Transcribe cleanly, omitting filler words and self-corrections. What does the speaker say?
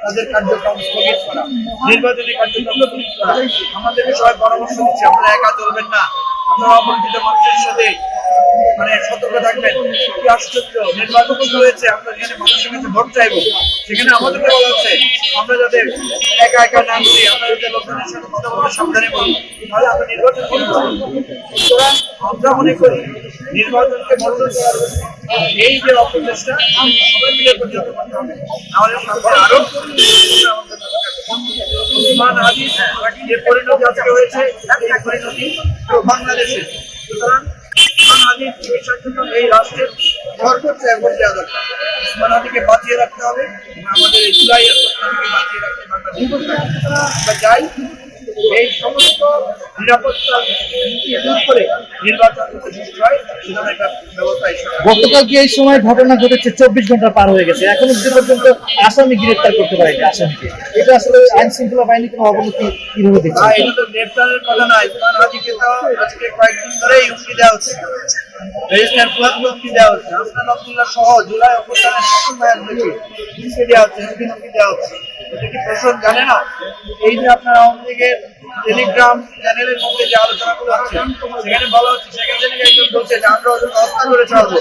তাদের কার্যক্রম স্থগিত করা, নির্বাচনী কার্যক্রম স্থগিত করা। আমাদেরকে সবাই পরামর্শ দিচ্ছে আপনারা একা চলবেন না, আপনারা অপরিচিত মানুষের সাথে সতর্ক থাকবেন। কি আশ্চর্য, নির্বাচন হয়েছে, আমরা যেখানে মানুষের কাছে ভোট চাইবো সেখানে আমাদেরকে বলা হচ্ছে আমরা যাতে একা একা না করি, আমরা যাতে লোকজনের সাথে কথা বলে সাবধানে বলি, তাহলে আমরা নির্বাচন করতে পারবো। সুতরাং আমরা মনে করি নির্বাচনকে বর্জন করার এই যে অপচেষ্টা সবাই মিলে প্রতিহত করতে হবে, নাহলে সামনে আরো উসমান হাদির যে পরিণতি আজকে হয়েছে এই পরিণতি বাংলাদেশে। সুতরাং উসমান হাদির চিকিৎসার জন্য এই রাষ্ট্রের সর্বোচ্চ এফোর্ট দেওয়া দরকার। উসমান হাদিকে বাঁচিয়ে রাখতে হবে, আমাদের এই জুলাইয়ের প্রশ্নকে বাঁচিয়ে রাখতে আমরা চাই এই সমস্ত নিরাপত্তা দূর করে নির্বাচন সুষ্ঠু হয় সেজন্য একটা ব্যবস্থা। গতকালকে এই সময় ঘটনা ঘটেছে, 24 ঘন্টা পার হয়ে গেছে, এখন অব্দি পর্যন্ত আসামি গ্রেফতার করতে পারেনি আসামিকে। এটা আসলে আইন শৃঙ্খলা বাহিনী কোনো অবনতি কিভাবে দেখছে? এটা তো গ্রেফতারের কথা নয়, উসমান হাদিকে তো আজকে কয়েকদিন ধরেই হুমকি দেওয়া হচ্ছে, রেজিস্টার প্লাস হুমকি দেওয়া হচ্ছে, হাসনাত আব্দুল্লাহ সহ জুলাই অভ্যুত্থানের হুমকি দেওয়া হচ্ছে, হুমকি দেওয়া হচ্ছে। এটা কি প্রশাসন জানে না? এই যে আপনার আওয়ামী লীগের টেলিগ্রাম চ্যানেলের মধ্যে যে আলোচনাগুলো হচ্ছে সেখানে বলা হচ্ছে সেখানে একজন বলছে যে আমরা হত্যা করে ছাড়বো।